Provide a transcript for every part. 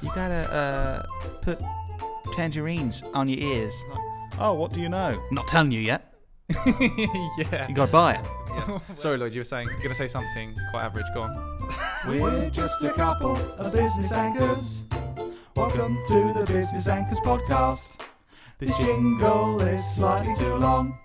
You gotta put tangerines on your ears. Oh, what do you know? Not telling you yet. Yeah. You gotta buy it. Yeah. Sorry, Lloyd, you were going to say something quite average. Go on. We're just a couple of business anchors. Welcome to the Business Anchors podcast. This jingle is slightly too long.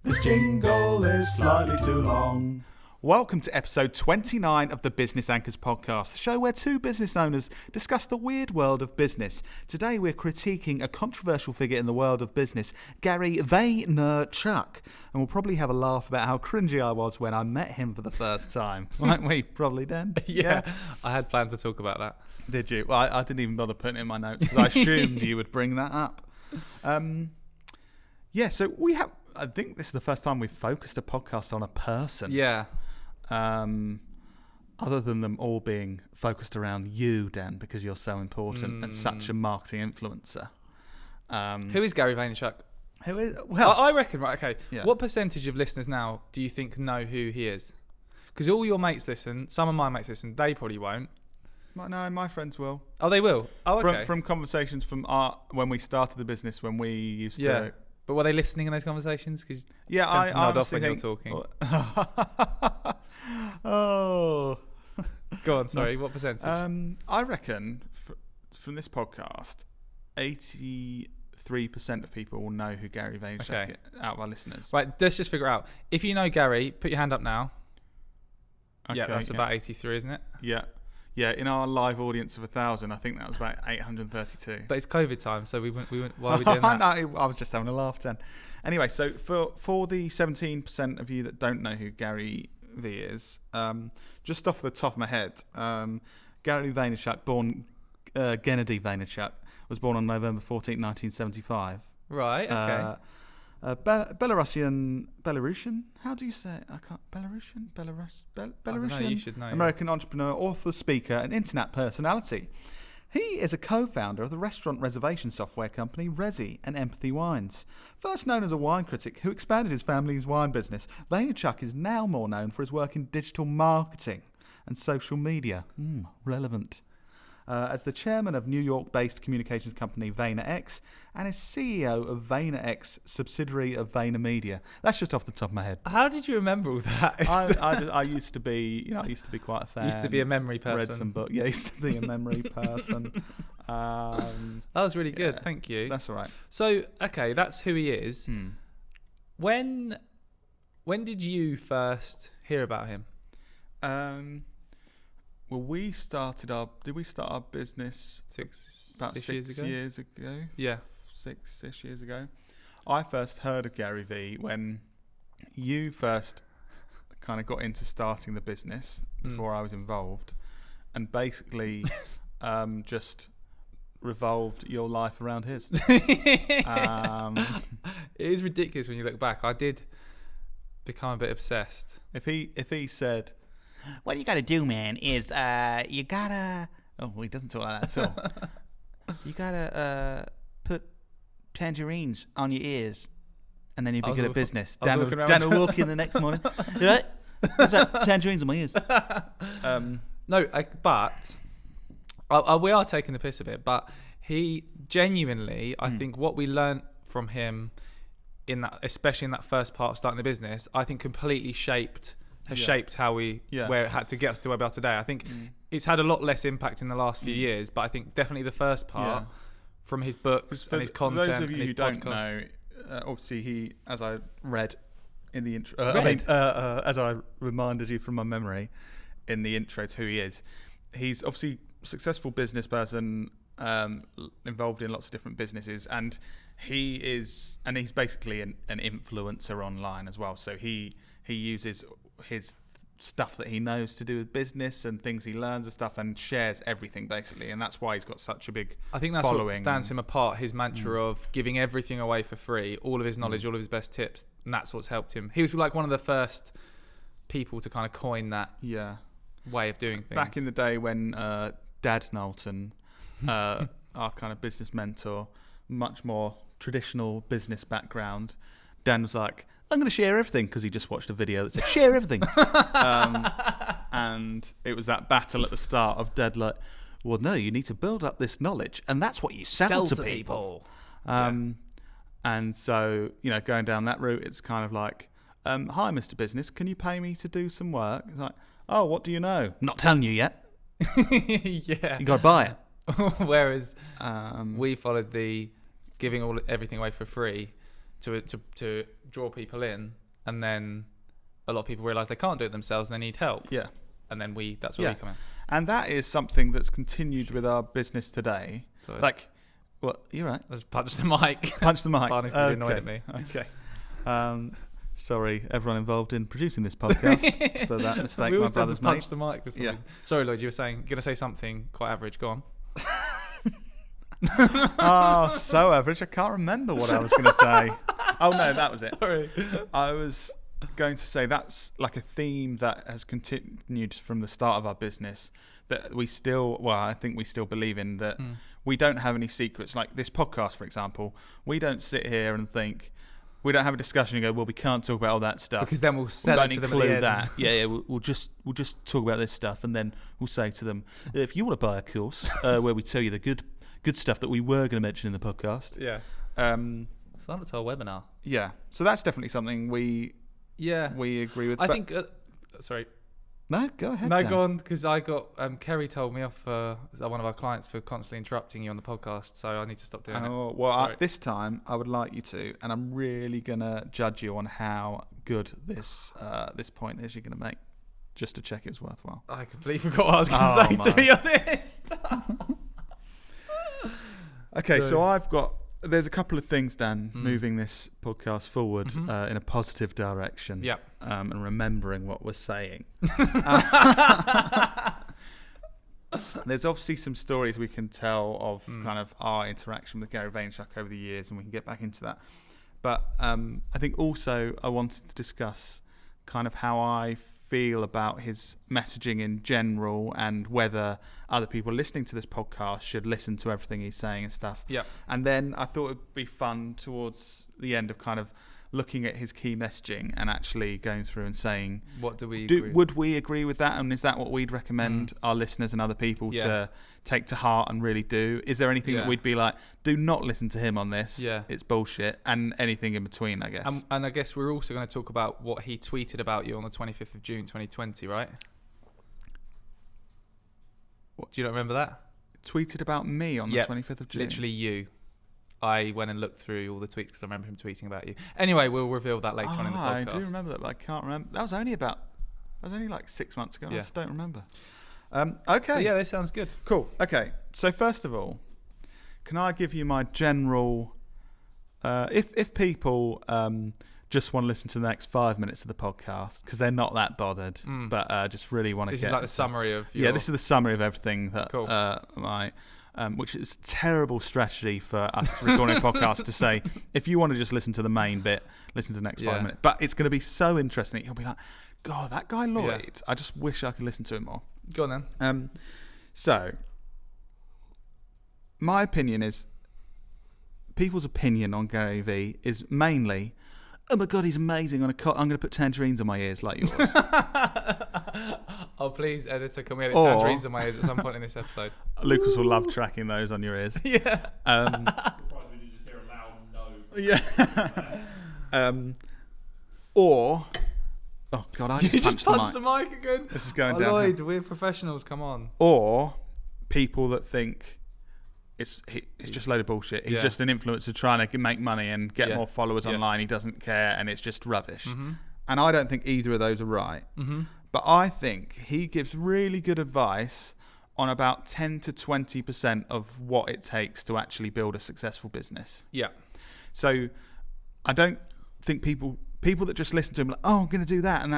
This jingle is slightly too long. Welcome to episode 29 of the Business Anchors podcast, the show where two business owners discuss the weird world of business. Today we're critiquing a controversial figure in the world of business, Gary Vaynerchuk, and we'll probably have a laugh about how cringey I was when I met him for the first time. Won't we? Probably, Dan? Yeah, I had planned to talk about that. Did you? Well, I didn't even bother putting it in my notes because I assumed you would bring that up. Yeah, so we have, I think this is the first time we've focused a podcast on a person. Yeah. Other than them all being focused around you, Dan, because you're so important and such a marketing influencer. Who is Gary Vaynerchuk? Who is? Well, I reckon, right, okay. Yeah. What percentage of listeners now do you think know who he is? Because all your mates listen, some of my mates listen, they probably won't. no, my friends will. Oh, they will? Oh, okay. From conversations from when we started the business, when we used to... Yeah. But were they listening in those conversations? Cause yeah, I nod off honestly when think... you're talking. Oh... Go on, sorry, what percentage? I reckon from this podcast, 83% of people will know who Gary Vaynerchuk is out of our listeners. Right, let's just figure it out. If you know Gary, put your hand up now. Okay, yeah, that's about 83, isn't it? Yeah. Yeah, in our live audience of 1,000, I think that was about 832. But it's COVID time, so we went why are we doing that? No, I was just having a laugh then. Anyway, so for the 17% of you that don't know who Gary Vee is, just off the top of my head, Gary Vaynerchuk, born Gennady Vaynerchuk, was born on November 14, 1975. Right, okay. Belarusian? How do you say it? I can't. Belarusian? Belarusian? You should know. American entrepreneur, author, speaker, and internet personality. He is a co-founder of the restaurant reservation software company Resi and Empathy Wines. First known as a wine critic who expanded his family's wine business, Vaynerchuk is now more known for his work in digital marketing and social media. Relevant. As the chairman of New York-based communications company VaynerX and is CEO of VaynerX subsidiary of VaynerMedia. That's just off the top of my head. How did you remember all that? I used to be, quite a fan. Used to be a memory person. Read some books. Yeah, I used to be a memory person. That was really good. Thank you. That's all right. So, okay, that's who he is. When did you first hear about him? Well, did we start our business about 6 years ago? Yeah. 6-ish years ago. I first heard of Gary Vee when you first kind of got into starting the business before I was involved, and basically just revolved your life around his. It is ridiculous when you look back. I did become a bit obsessed. If he said, What you gotta do, man, is you gotta... Oh, he doesn't talk like that at all. You gotta put tangerines on your ears, and then you'll be good at business. Dan will walk in the next morning. You right? What's that? Tangerines on my ears. But we are taking the piss a bit. But he genuinely, I think, what we learnt from him in that, especially in that first part of starting the business, I think completely shaped how where it had to get us to where we are today. I think it's had a lot less impact in the last few years, but I think definitely the first part from his books and his content. Those of you and his who podcast. don't know, obviously he, as I read in the intro, as I reminded you from my memory in the intro to who he is, he's obviously a successful business person, involved in lots of different businesses, and he's basically an influencer online as well. So he uses his stuff that he knows to do with business and things he learns and stuff, and shares everything basically, and that's why he's got such a big I think that's following. What stands him apart, his mantra of giving everything away for free, all of his knowledge, all of his best tips, and that's what's helped him. He was like one of the first people to kind of coin that way of doing things. Back in the day when Dad Knowlton, our kind of business mentor, much more traditional business background, Dan was like, I'm going to share everything, because he just watched a video that said share everything. And it was that battle at the start of Dad like, well, no, you need to build up this knowledge, and that's what you sell to people. And so, going down that route, it's kind of like, hi, Mr. Business, can you pay me to do some work? It's like, oh, what do you know? Not telling you yet. Yeah. You got to buy it. Whereas we followed the giving everything away for free to draw people in, and then a lot of people realise they can't do it themselves and they need help. Yeah. And then that's where we come in. And that is something that's continued with our business today. Sorry. Like, well, you're right. Let's punch the mic. Punch the mic. Barney's really annoyed at me. Okay. Sorry, everyone involved in producing this podcast for that mistake my brother's made. Punch the mic. Yeah. Sorry, Lloyd, you were going to say something quite average. Go on. Oh, so average. I can't remember what I was going to say. Oh, no, that was it. Sorry. I was going to say that's like a theme that has continued from the start of our business, that I think we still believe in, that we don't have any secrets. Like this podcast, for example, we don't sit here and think, we don't have a discussion and go, well, we can't talk about all that stuff, because then we'll sell it to them at the end. That. Yeah, we'll just talk about this stuff, and then we'll say to them, if you want to buy a course where we tell you the good stuff that we were going to mention in the podcast. Yeah. Sign up to our webinar. Yeah. So that's definitely something we agree with. I think. Sorry. No, go ahead. No, go on, because I got Kerry told me off, one of our clients, for constantly interrupting you on the podcast, so I need to stop doing it. Oh, well, this time I would like you to, and I'm really gonna judge you on how good this point is you're gonna make, just to check it was worthwhile. I completely forgot what I was going to say, to be honest. Okay, so there's a couple of things, Dan, moving this podcast forward in a positive direction. Yeah. And remembering what we're saying. There's obviously some stories we can tell of kind of our interaction with Gary Vaynerchuk over the years, and we can get back into that. But I think also I wanted to discuss kind of how I feel about his messaging in general, and whether other people listening to this podcast should listen to everything he's saying and stuff. Yeah. And then I thought it'd be fun towards the end of kind of looking at his key messaging and actually going through and saying, what do we would we agree with that, and is that what we'd recommend our listeners and other people to take to heart and really do? Is there anything that we'd be like, do not listen to him on this, it's bullshit, and anything in between, I guess? And I guess we're also going to talk about what he tweeted about you on the 25th of June 2020, right? Do you not remember that? Tweeted about me on the 25th of June? Literally you. I went and looked through all the tweets because I remember him tweeting about you. Anyway, we'll reveal that later on in the podcast. I do remember that, but I can't remember. That was only like 6 months ago. I just don't remember. Okay. But yeah, this sounds good. Cool. Okay. So first of all, can I give you my general... if people just want to listen to the next 5 minutes of the podcast, because they're not that bothered, but just really want to This is like the summary of your... Yeah, this is the summary of everything that cool. which is a terrible strategy for us recording a podcast to say, if you want to just listen to the main bit, listen to the next 5 minutes. But it's going to be so interesting. You'll be like, God, that guy Lloyd, I just wish I could listen to him more. Go on then. So, my opinion is, people's opinion on Gary Vee is mainly, oh my God, he's amazing. I'm going to put tangerines on my ears like yours. Oh, please, editor, can we edit tangerines on my ears at some point in this episode? Lucas will love tracking those on your ears. Yeah. Surprised when you just hear a loud no. Yeah. Or, oh God, I just punched the mic again. This is going down. Lloyd, we're professionals. Come on. Or people that think it's just a load of bullshit. He's just an influencer trying to make money and get more followers online. He doesn't care, and it's just rubbish. And I don't think either of those are right. But I think he gives really good advice on about 10 to 20% of what it takes to actually build a successful business. Yeah. So I don't think people that just listen to him like, oh, I'm going to do that, and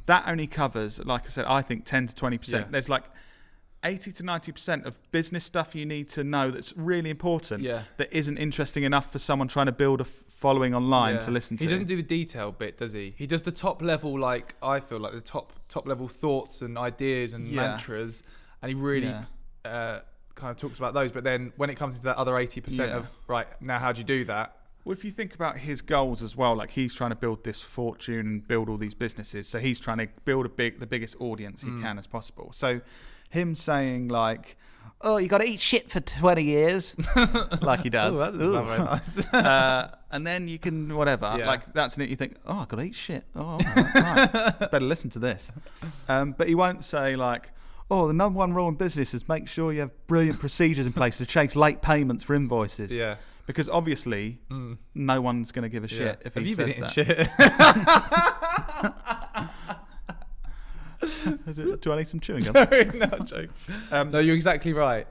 that only covers, like I said, I think 10 to 20%. Yeah. There's like 80 to 90% of business stuff you need to know that's really important that isn't interesting enough for someone trying to build a following online to listen to. He doesn't do the detail bit, does he? He does the top level, like I feel like the top level thoughts and ideas and mantras, and he really kind of talks about those. But then when it comes to that other 80% of, right, now how do you do that? Well, if you think about his goals as well, like he's trying to build this fortune and build all these businesses. So he's trying to build the biggest audience he can as possible. So him saying like, "Oh, you got to eat shit for 20 years," like he does. Oh, that doesn't sound very nice. And then you can whatever. Yeah. Like that's it. You think, "Oh, I got to eat shit. Oh, all right. Better listen to this." But he won't say like, "Oh, the number one rule in business is make sure you have brilliant procedures in place to chase late payments for invoices." Yeah. Because obviously, no one's going to give a shit if Have he you been says eating that. shit? Do I need some chewing gum? Sorry, no joke. No, you're exactly right.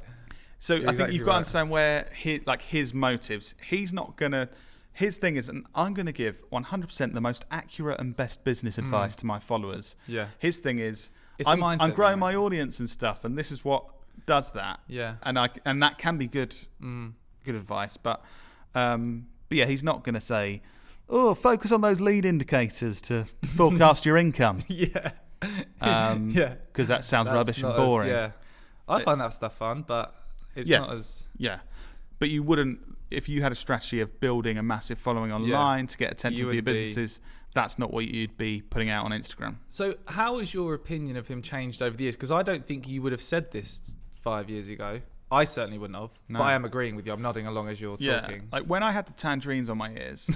So You're I think exactly you've got to right. understand where his motives. He's not gonna. His thing is, and I'm gonna give 100% the most accurate and best business advice to my followers. Yeah. His thing is, It's the I'm mindset growing thing. my audience and stuff, and this is what does that. Yeah. And that can be good advice, but yeah, he's not gonna say, "Oh, focus on those lead indicators to forecast your income." Yeah. Yeah, because that sounds That's rubbish and not boring. I find that stuff fun, but it's not as... Yeah, but you wouldn't, if you had a strategy of building a massive following online to get attention for your businesses, that's not what you'd be putting out on Instagram. So how has your opinion of him changed over the years? Because I don't think you would have said this 5 years ago. I certainly wouldn't have. No. But I am agreeing with you. I'm nodding along as you're talking. Like when I had the tangerines on my ears,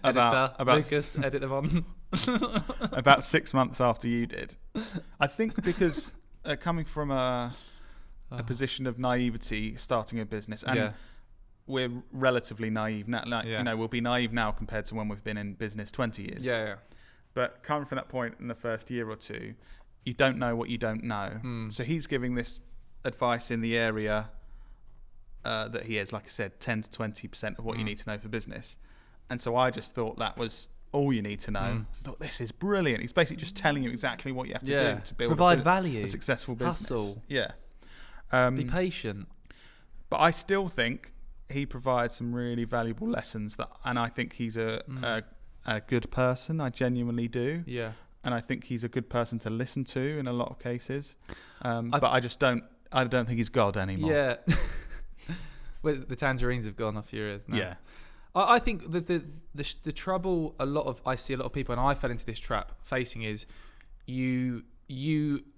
Editor, Lucas, edit them on. about 6 months after you did, I think because coming from a position of naivety, starting a business, and we're relatively naive now. Like, you know, we'll be naive now compared to when we've been in business 20 years. Yeah. But coming from that point in the first year or two, you don't know what you don't know. So he's giving this advice in the area that he is, like I said, 10 to 20% of what you need to know for business. And so I just thought that was all you need to know. I thought, this is brilliant. He's basically just telling you exactly what you have to do to build value, a successful business. Hustle. Yeah. Be patient. But I still think he provides some really valuable lessons and I think he's a good person. I genuinely do. Yeah. And I think he's a good person to listen to in a lot of cases. But I don't think he's God anymore. Yeah. Well, the tangerines have gone off your ears now. Yeah. I think that the trouble I see a lot of people, and I fell into this trap facing, is you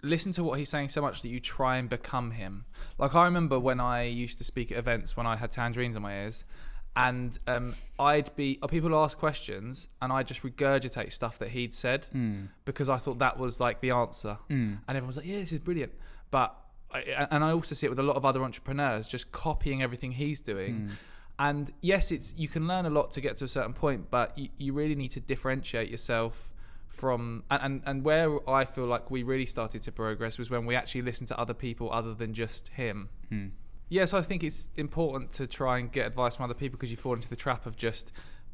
listen to what he's saying so much that you try and become him. Like I remember when I used to speak at events when I had tangerines on my ears, and people ask questions and I just regurgitate stuff that he'd said because I thought that was like the answer, and everyone was like, "Yeah, this is brilliant." But I also see it with a lot of other entrepreneurs just copying everything he's doing. And yes, you can learn a lot to get to a certain point, but you really need to differentiate yourself from, and where I feel like we really started to progress was when we actually listened to other people other than just him. Yes, I think it's important to try and get advice from other people because you fall into the trap of just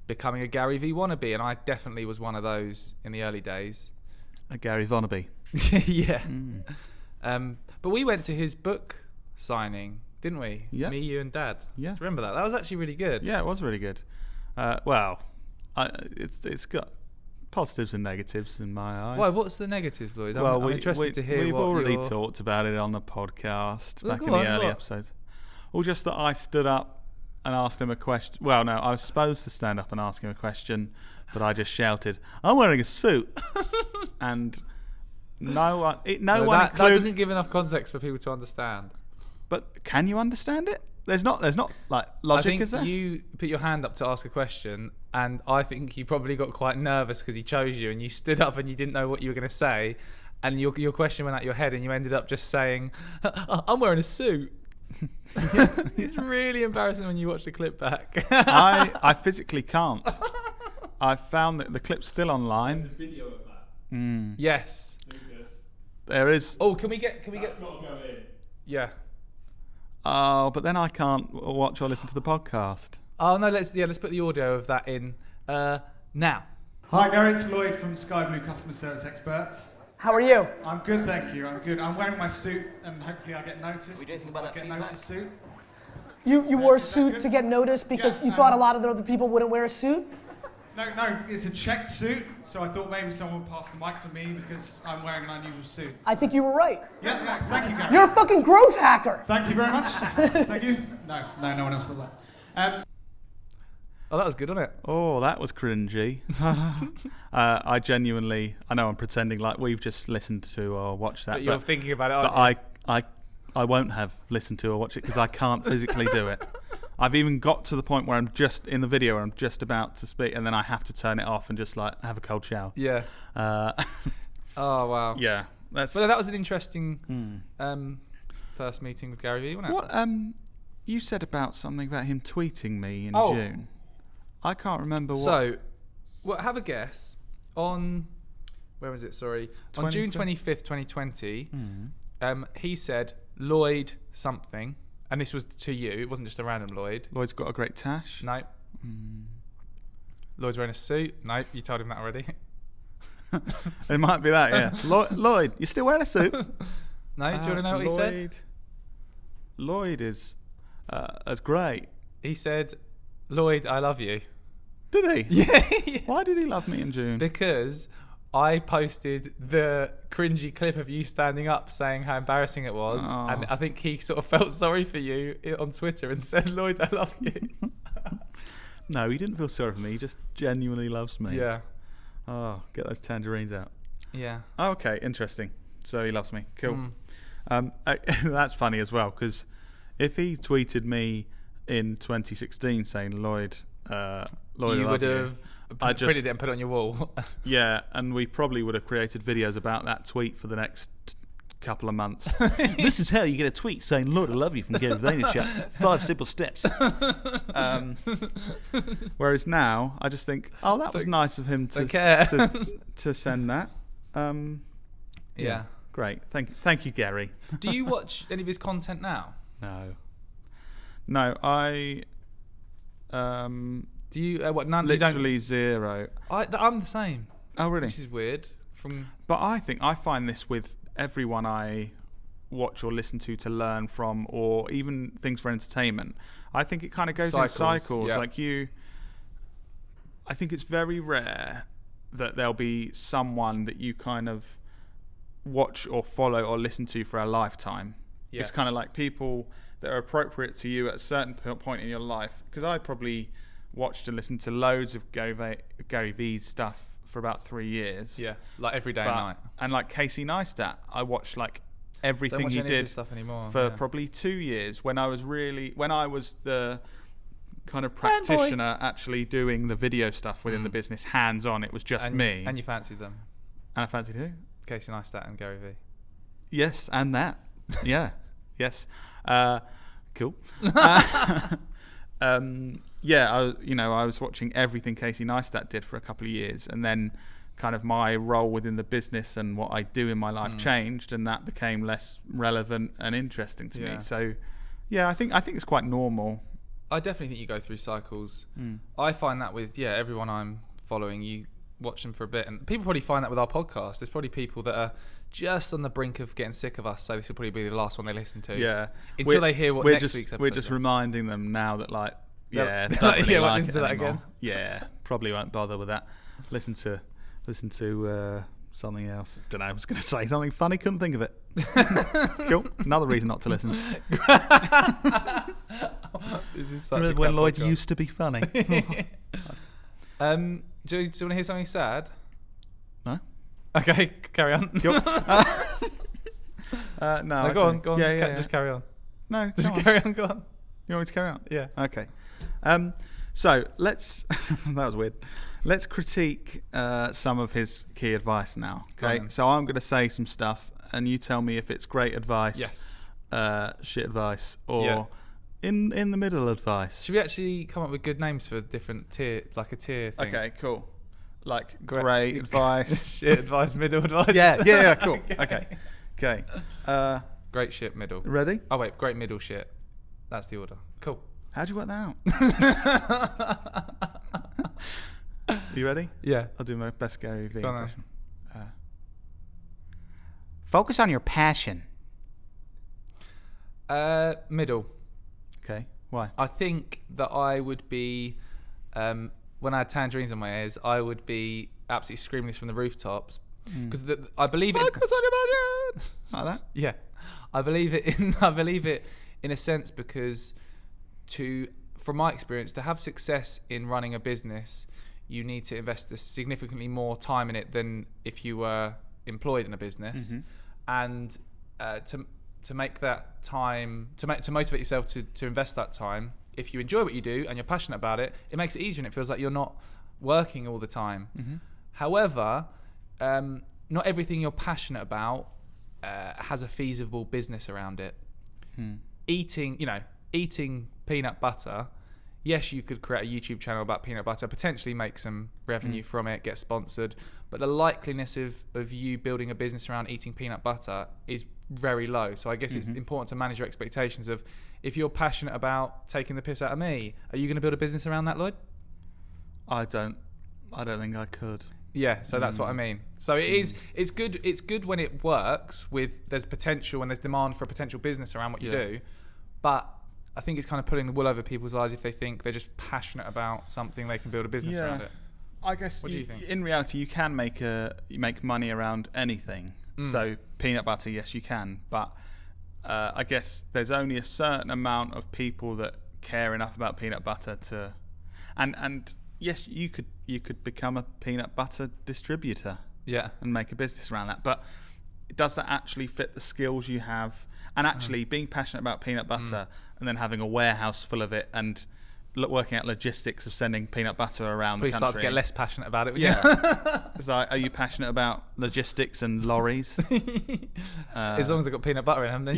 becoming a Gary Vee wannabe, and I definitely was one of those in the early days. A Gary wannabe. Yeah. But we went to his book signing, didn't we? Yeah. Me, you, and Dad. Yeah. Do you remember that? That was actually really good. Yeah, it was really good. It's got positives and negatives in my eyes. Why? What's the negatives, Lloyd? I'm interested to hear we've what already you're... talked about it on the podcast Well, back go in the on, early what? episodes. Well, just that I stood up and asked him a question. Well, no, I was supposed to stand up and ask him a question, but I just shouted, "I'm wearing a suit," and that doesn't give enough context for people to understand. But can you understand it? There's not like logic, is there? I think you put your hand up to ask a question, and I think you probably got quite nervous because he chose you, and you stood up and you didn't know what you were going to say, and your question went out your head, and you ended up just saying, "I'm wearing a suit." It's really embarrassing when you watch the clip back. I physically can't. I found that the clip's still online. There's a video of that. Yes. Lucas. There is. Oh, can we get? That's got to go in. Yeah. Oh, but then I can't watch or listen to the podcast. Oh no, let's put the audio of that in now. Hi Gary, it's Lloyd from Sky Blue Customer Service Experts. How are you? I'm good, thank you. I'm good. I'm wearing my suit, and hopefully I get noticed. We do think about that get feedback. noticed suit. You wore a suit to get noticed because you thought a lot of the other people wouldn't wear a suit? No, it's a checked suit, so I thought maybe someone would pass the mic to me because I'm wearing an unusual suit. I think you were right. Yeah, thank you, Gary. You're a fucking growth hacker. Thank you very much. Thank you. No one else thought that. Oh, that was good, wasn't it? Oh, that was cringy. I know I'm pretending like we've just listened to or watched that. But you're thinking about it, aren't but I won't have listened to or watched it because I can't physically do it. I've even got to the point where I'm just in the video where I'm just about to speak and then I have to turn it off and just like have a cold shower. Yeah. Oh, wow. Yeah. But that was an interesting first meeting with Gary Vee, wasn't it? What you said about something about him tweeting me in June. I can't remember what. So, have a guess. On where was it? Sorry, on June 25th, 2020. He said Lloyd something, and this was to you. It wasn't just a random Lloyd. Lloyd's got a great tash. No. Lloyd's wearing a suit. No, you told him that already. It might be that, yeah. Lloyd, you still wearing a suit? No, do you want to know what he said? Lloyd is great. He said, Lloyd, I love you. Did he? Yeah. Why did he love me in June? Because I posted the cringy clip of you standing up saying how embarrassing it was. Oh. And I think he sort of felt sorry for you on Twitter and said, Lloyd, I love you. No, he didn't feel sorry for me. He just genuinely loves me. Yeah. Oh, get those tangerines out. Yeah. Oh, okay, interesting. So he loves me. Cool. That's funny as well, because if he tweeted me in 2016 saying, Lloyd, I love you, would have printed it and put it on your wall. Yeah, and we probably would have created videos about that tweet for the next couple of months. This is how you get a tweet saying, Lloyd, I love you from Gary Vaynerchuk. 5 simple steps. Whereas now, I just think, oh, that was nice of him to send that. Yeah. Great. Thank you, Gary. Do you watch any of his content now? No, I... do you... what, none? Literally zero. I'm the same. Oh, really? Which is weird. But I find this with everyone I watch or listen to learn from, or even things for entertainment. I think it kind of goes in cycles. Yeah. Like I think it's very rare that there'll be someone that you kind of watch or follow or listen to for a lifetime. Yeah. It's kind of like people that are appropriate to you at a certain point in your life. Because I probably watched and listened to loads of Gary Vee's stuff for about 3 years. Yeah, like every day and night. And like Casey Neistat, I watched like everything he did stuff anymore, for probably 2 years when I was the kind of practitioner actually doing the video stuff within the business, hands on. It was just me. And you fancied them. And I fancied who? Casey Neistat and Gary Vee. Yes, and that. Yeah. Yes. Cool. I was watching everything Casey Neistat did for a couple of years, and then kind of my role within the business and what I do in my life changed, and that became less relevant and interesting to me. So, yeah, I think it's quite normal. I definitely think you go through cycles. I find that with everyone I'm following, you watch them for a bit, and people probably find that with our podcast. There's probably people that are just on the brink of getting sick of us, so this will probably be the last one they listen to. Yeah, until they hear what next week's episode. We're just reminding them now that listen to that again. Yeah, probably won't bother with that. Listen to something else. Don't know. I was going to say something funny. Couldn't think of it. Cool. Another reason not to listen. This is such Remember when Lloyd used to be funny? Do you want to hear something sad? No. Okay, carry on. Cool. No, go on. Just carry on. No, just carry on. Go on. You want me to carry on? Yeah. Okay. So let's. That was weird. Let's critique some of his key advice now. Okay. So I'm going to say some stuff, and you tell me if it's great advice, shit advice, or in the middle advice. Should we actually come up with good names for different tier, like a tier thing? Okay. Cool. Like great advice, shit advice, middle advice. Yeah. Cool. Okay. Great shit, middle. Ready? Oh wait, great, middle, shit. That's the order. Cool. How'd you work that out? You ready? Yeah. I'll do my best Gary Vee impression. Focus on your passion. Middle. Okay. Why? I think that I would be, when I had tangerines in my ears, I would be absolutely screaming this from the rooftops. Because I believe it. Focus on your passion. Like that? Yeah. I believe it in a sense, because to from my experience, to have success in running a business, you need to invest significantly more time in it than if you were employed in a business. And to make that time, to motivate yourself to invest that time, if you enjoy what you do and you're passionate about it, it makes it easier and it feels like you're not working all the time. However, not everything you're passionate about has a feasible business around it. Eating peanut butter, yes, you could create a YouTube channel about peanut butter, potentially make some revenue from it, get sponsored, but the likeliness of you building a business around eating peanut butter is very low. So I guess it's important to manage your expectations of, if you're passionate about taking the piss out of me, are you going to build a business around that, Lloyd? I don't think I could. Yeah, so that's what I mean. So it's good when it works, there's potential and there's demand for a potential business around what you do, but I think it's kind of pulling the wool over people's eyes if they think they're just passionate about something, they can build a business around it. I guess what do you think? In reality, you can make money around anything. So peanut butter, yes, you can, but I guess there's only a certain amount of people that care enough about peanut butter to, and yes, you could become a peanut butter distributor, and make a business around that. But does that actually fit the skills you have? And actually, being passionate about peanut butter and then having a warehouse full of it and working out logistics of sending peanut butter around the country. Please start to get less passionate about it. It's like, are you passionate about logistics and lorries? As long as I've got peanut butter in them, then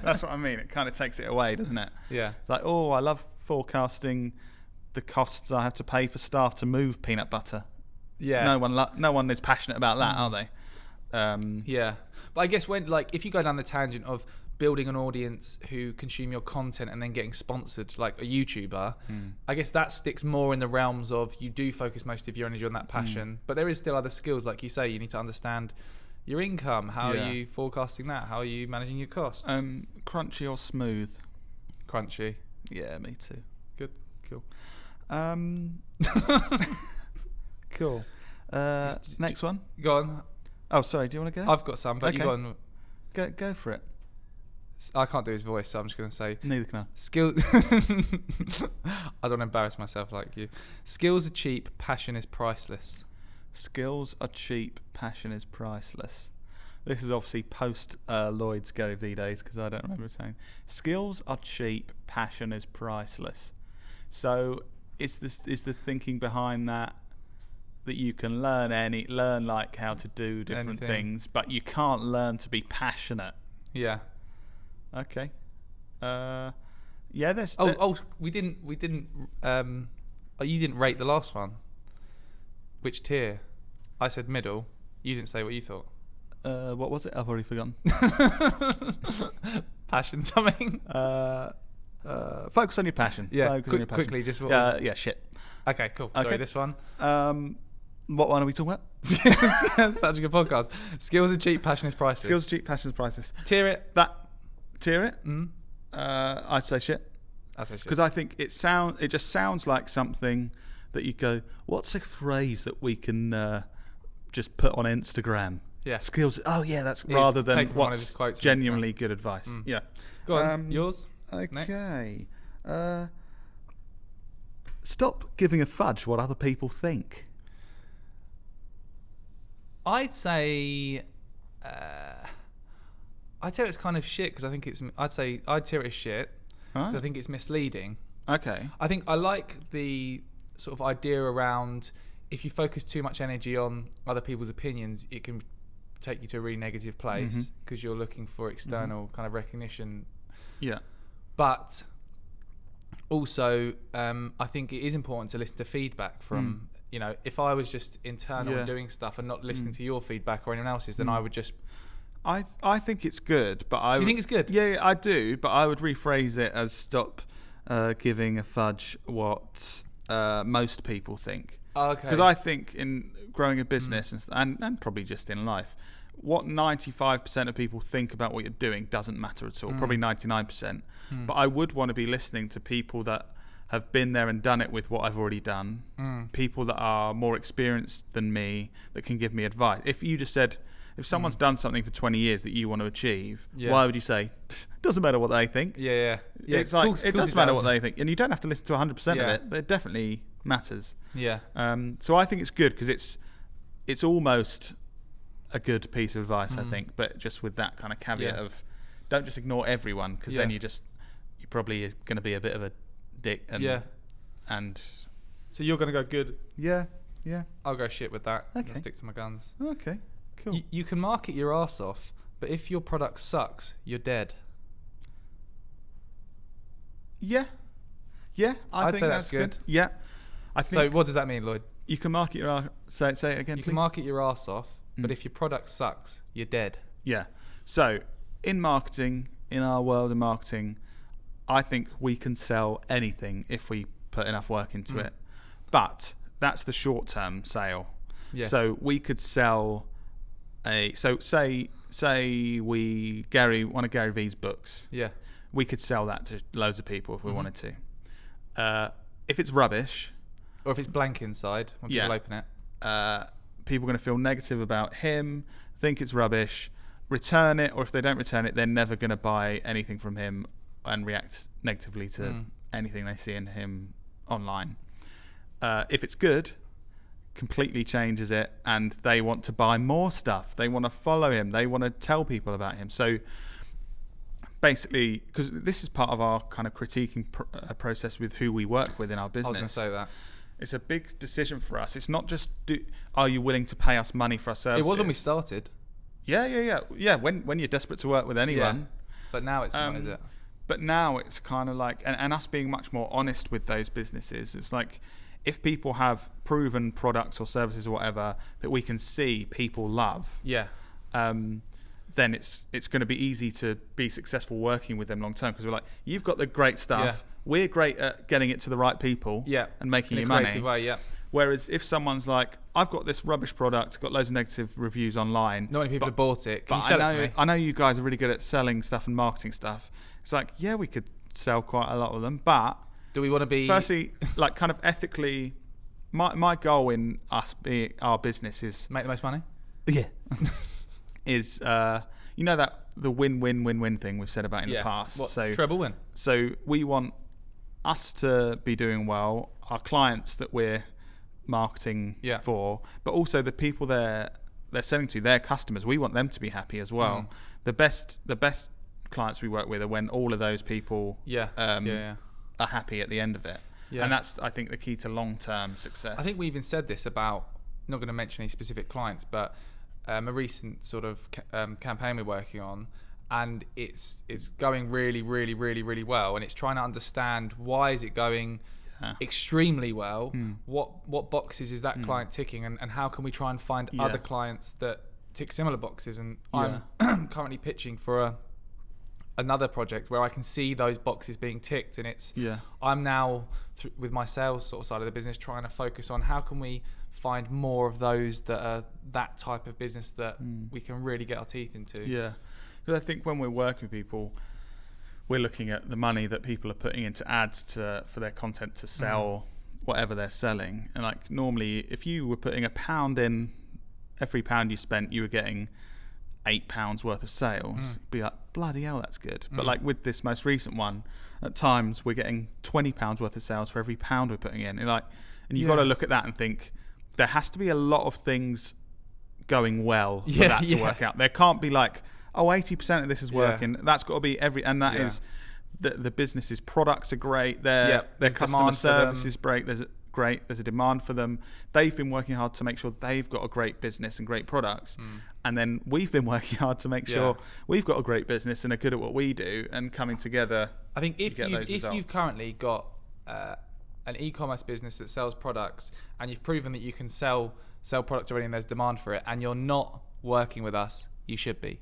that's what I mean. It kind of takes it away, doesn't it? Yeah. It's like, oh, I love forecasting the costs I have to pay for staff to move peanut butter. Yeah. No one is passionate about that, are they? But I guess if you go down the tangent of building an audience who consume your content and then getting sponsored, like a YouTuber, I guess that sticks more in the realms of, you do focus most of your energy on that passion, but there is still other skills, like you say, you need to understand your income. How are you forecasting that? How are you managing your costs? Crunchy or smooth? Crunchy. Yeah, me too. Good. Cool. Cool. Next one. Go on. Oh, sorry. Do you want to go? I've got some, but you go on. Go for it. I can't do his voice, so I'm just going to say... Neither can I. I don't want to embarrass myself like you. Skills are cheap, passion is priceless. Skills are cheap, passion is priceless. This is obviously post Lloyd's Gary Vee days, because I don't remember saying. Skills are cheap, passion is priceless. So is the thinking behind that you can learn like how to do different things, but you can't learn to be passionate? Yeah. Okay. There's. We didn't. You didn't rate the last one. Which tier? I said middle. You didn't say what you thought. What was it? I've already forgotten. Passion something. Focus on your passion. Yeah. Focus on your passion. Quickly, just what. Shit. Okay, cool. Okay. Sorry, this one. What one are we talking about? Such a good podcast. Skills are cheap, passion is priceless. Skills are cheap, passion is priceless. Tier it. Tier it. I'd say shit. Because I think it just sounds like something that you go, what's a phrase that we can just put on Instagram? Yeah. Skills. Oh yeah, that's rather than what's genuinely good advice. Yeah. Go on. Yours. Okay. Stop giving a fudge what other people think. I'd say it's kind of shit, because I think I'd tier it as shit. Right. I think it's misleading. Okay. I think I like the sort of idea around, if you focus too much energy on other people's opinions, it can take you to a really negative place, because you're looking for external kind of recognition. Yeah. But also, I think it is important to listen to feedback from, if I was just internal and doing stuff and not listening to your feedback or anyone else's, then I would just... I think it's good, but Do you think it's good? Yeah, I do, but I would rephrase it as stop giving a fudge what most people think. Okay. Because I think in growing a business and probably just in life, what 95% of people think about what you're doing doesn't matter at all. Probably 99%. But I would want to be listening to people that have been there and done it with what I've already done. People that are more experienced than me that can give me advice. If you just said, if someone's done something for 20 years that you want to achieve, why would you say, doesn't matter what they think? Yeah. Yeah, it's like it does matter what does. they think, and you don't have to listen to 100% of Yeah. it, but it definitely matters. Yeah. So I think it's good because it's almost a good piece of advice, I think, but just with that kind of caveat of don't just ignore everyone, because then you're probably going to be a bit of a dick. And so you're going to go good. Yeah. I'll go shit with that. Okay. I'll stick to my guns. Okay. Cool. You can market your ass off, but if your product sucks, you're dead. Yeah. I think say that's that's good. Yeah. I So think what does that mean, Lloyd? you can market your ass. Say it again, You please. can market your ass off, but if your product sucks, you're dead. Yeah. So in marketing, in our world of marketing, I think we can sell anything if we put enough work into it. But that's the short-term sale. Yeah. So we could sell say one of Gary Vee's books. Yeah. We could sell that to loads of people if we wanted to. If it's rubbish, Or if it's blank inside when people open it. people are going to feel negative about him, think it's rubbish, return it, or if they don't return it, they're never going to buy anything from him and react negatively to anything they see in him online. If it's good, completely changes it, and they want to buy more stuff. They want to follow him. They want to tell people about him. So basically, because this is part of our kind of critiquing process with who we work with in our business. I was going to say that. It's a big decision for us. It's not just are you willing to pay us money for our services? It was when we started. Yeah. When you're desperate to work with anyone. But now it's not, is it? But now it's kind of like, and us being much more honest with those businesses. It's like, if people have proven products or services or whatever that we can see people love, then it's going to be easy to be successful working with them long term, because we're like, you've got the great stuff. We're great at getting it to the right people and making you money. Way, Whereas if someone's like, I've got this rubbish product, got loads of negative reviews online. Not many people have bought it. Can you But sell it for me? I know you guys are really good at selling stuff and marketing stuff. It's like, yeah, we could sell quite a lot of them, but Do we want to be... firstly, like kind of ethically, my goal in our business is Make the most money? is you know that the win-win-win-win thing we've said about in the past. What, So treble win? So we want us to be doing well, our clients that we're marketing for, but also the people they're selling to, their customers. We want them to be happy as well. The best clients we work with are when all of those people are happy at the end of it. And that's, I think, the key to long-term success. I think we even said this about, not going to mention any specific clients, but a recent sort of campaign we're working on, and it's going really, really, really, really well, and it's trying to understand why is it going extremely well, what boxes is that client ticking, and how can we try and find other clients that tick similar boxes. And I'm currently pitching for another project where I can see those boxes being ticked, and it's I'm now with my sales sort of side of the business trying to focus on how can we find more of those that are that type of business that we can really get our teeth into. Because I think when we're working with people, we're looking at the money that people are putting into ads for their content to sell whatever they're selling. And like normally, if you were putting £1 in, every £1 you spent, you were getting £8 worth of sales. Be like, bloody hell, that's good. But like with this most recent one, at times we're getting £20 worth of sales for every £1 we're putting in. And you've got to look at that and think there has to be a lot of things going well for that to work out. There can't be like, 80% of this is working. That's got to be and that is the business's products are great. Their customer service is great. There's a demand for them. They've been working hard to make sure they've got a great business and great products. And then we've been working hard to make sure we've got a great business and are good at what we do, and coming together. I think if you've currently got an e-commerce business that sells products, and you've proven that you can sell products already and there's demand for it, and you're not working with us, you should be.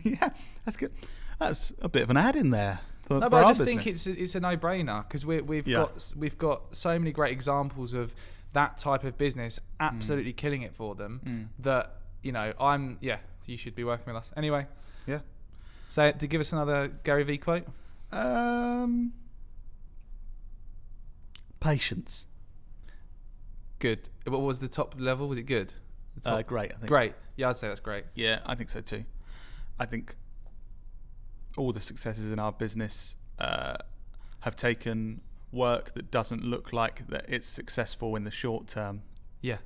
Yeah, that's good. That's a bit of an ad in there. But I just think it's a no-brainer, because we've got so many great examples of that type of business absolutely killing it for them. That you should be working with us anyway. Yeah. So to give us another Gary Vee quote. Patience. Good. What was the top level? Was it good? Great, I think. Great. Yeah, I'd say that's great. Yeah, I think so too. I think all the successes in our business have taken work that doesn't look like that it's successful in the short term. Yeah.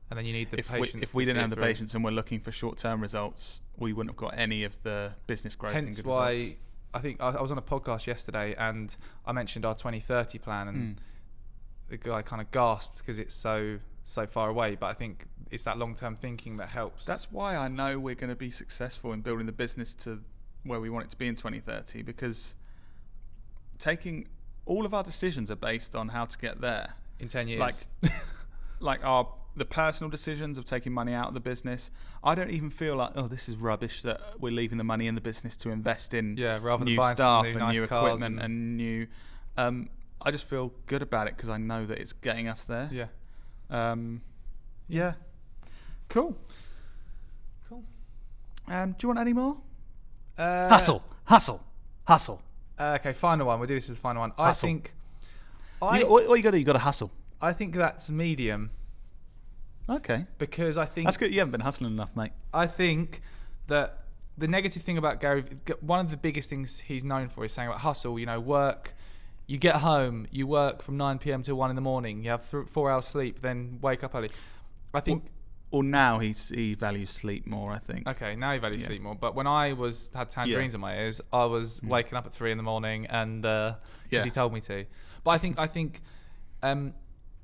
And then you need the patience. If we didn't have the patience and we're looking for short-term results, we wouldn't have got any of the business growth. Hence why I think I was on a podcast yesterday and I mentioned our 2030 plan, and the guy kind of gasped because it's so far away. But I think it's that long-term thinking that helps. That's why I know we're going to be successful in building the business to where we want it to be in 2030, because taking all of our decisions are based on how to get there in 10 years. Like the personal decisions of taking money out of the business. I don't even feel like, oh, this is rubbish that we're leaving the money in the business to invest in rather new than buying staff some and nice new cars equipment and new. I just feel good about it because I know that it's getting us there. Yeah. Yeah. Cool. Do you want any more? Hustle. Okay, final one. We'll do this as the final one. Hustle. What you got to hustle. I think that's medium. Okay. Because I think that's good. You haven't been hustling enough, mate. I think that the negative thing about Gary, one of the biggest things he's known for is saying about hustle. Work. You get home, you work from 9 p.m. till 1 in the morning. You have 4 hours sleep, then wake up early. I think. Or now he values sleep more, I think. Okay, now he values sleep more. But when I had tangerines in my ears, I was waking up at 3 in the morning, and because he told me to. But I think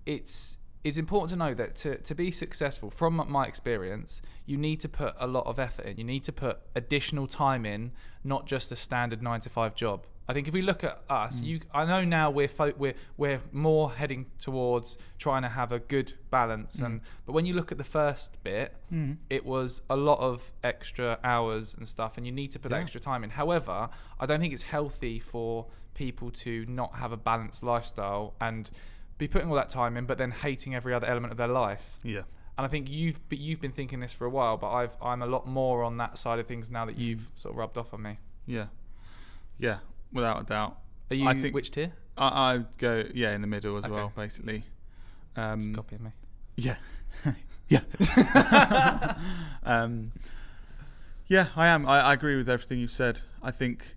it's important to know that to be successful, from my experience, you need to put a lot of effort in. You need to put additional time in, not just a standard 9-to-5 job. I think if we look at us, I know now we're more heading towards trying to have a good balance. But when you look at the first bit, it was a lot of extra hours and stuff, and you need to put that extra time in. However, I don't think it's healthy for people to not have a balanced lifestyle and be putting all that time in, but then hating every other element of their life. Yeah. And I think you've been thinking this for a while, but I'm a lot more on that side of things now that you've sort of rubbed off on me. Yeah. Yeah. Without a doubt. Are you which tier? I go in the middle as well, basically. Copying me. Yeah. Yeah. Yeah, I am. I agree with everything you said. I think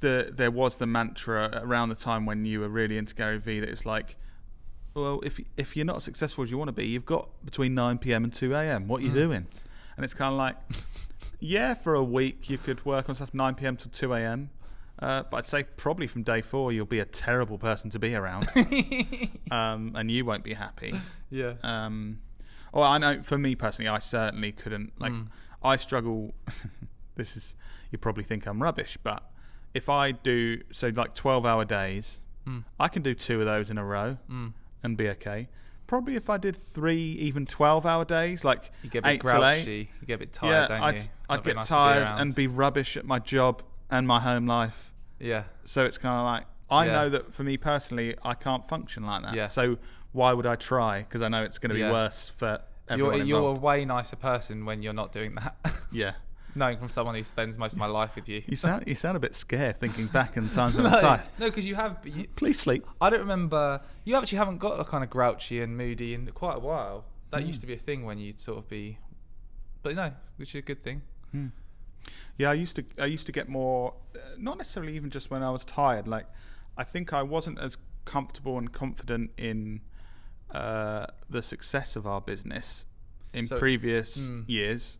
there was the mantra around the time when you were really into Gary Vee that it's like, well, if you're not as successful as you want to be, you've got between 9 p.m. and 2 a.m. What are you doing? And it's kind of like, for a week you could work on stuff 9 p.m. till 2 a.m. But I'd say probably from day 4 you'll be a terrible person to be around, and you won't be happy. Yeah. Well, I know for me personally, I certainly couldn't. I struggle. You probably think I'm rubbish, but if I do 12-hour days, I can do 2 of those in a row and be okay. Probably if I did 3 even 12-hour days, like you get a bit 8 grouchy, till 8, you get a bit tired, don't you? I'd get tired and be rubbish at my job and my home life. Yeah. So it's kind of like, I know that for me personally, I can't function like that. Yeah. So why would I try? Because I know it's going to be worse for everyone involved. You're a way nicer person when you're not doing that. Yeah. Knowing from someone who spends most of my life with you. You sound a bit scared thinking back in the times when I'm tired. No, because you have. Please sleep. I don't remember. You actually haven't got a kind of grouchy and moody in quite a while. That used to be a thing when you'd sort of be. But no, which is a good thing. Yeah, I used to get more, not necessarily even just when I was tired. Like, I think I wasn't as comfortable and confident in the success of our business in previous years.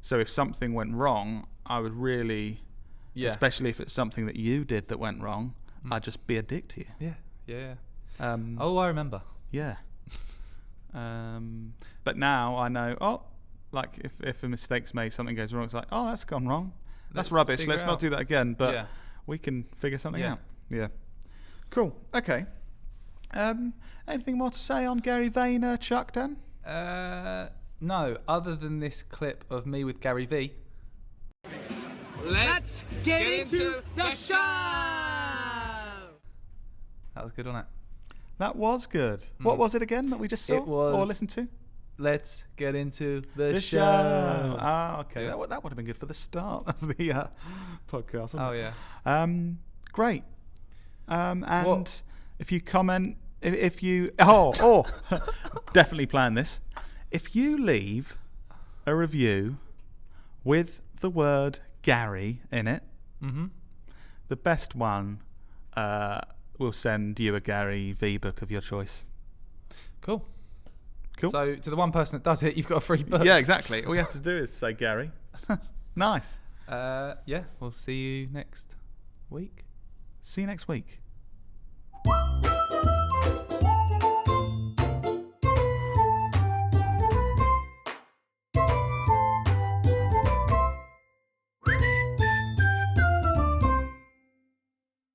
So if something went wrong, I would really, especially if it's something that you did that went wrong, I'd just be a dick to you. Yeah. I remember. Yeah. But now I know, like if a mistake's made, something goes wrong, it's like, that's gone wrong. That's rubbish. Let's not do that again. But we can figure something out. Yeah. Cool. Okay. Anything more to say on Gary Vaynerchuk, Dan? No, other than this clip of me with Gary Vee. Let's get into the show! That was good, wasn't it? That was good. What was it again that we just saw or listened to? Let's get into the show. Okay. Yeah. That would have been good for the start of the podcast. Oh, yeah. Great. And what? If you comment, if you... definitely plan this. If you leave a review with the word Gary in it, The best one will send you a Gary Vee book of your choice. Cool. Cool. So to the one person that does it, you've got a free book. Yeah, exactly. All you have to do is say Gary. Nice. Yeah, we'll see you next week. See you next week.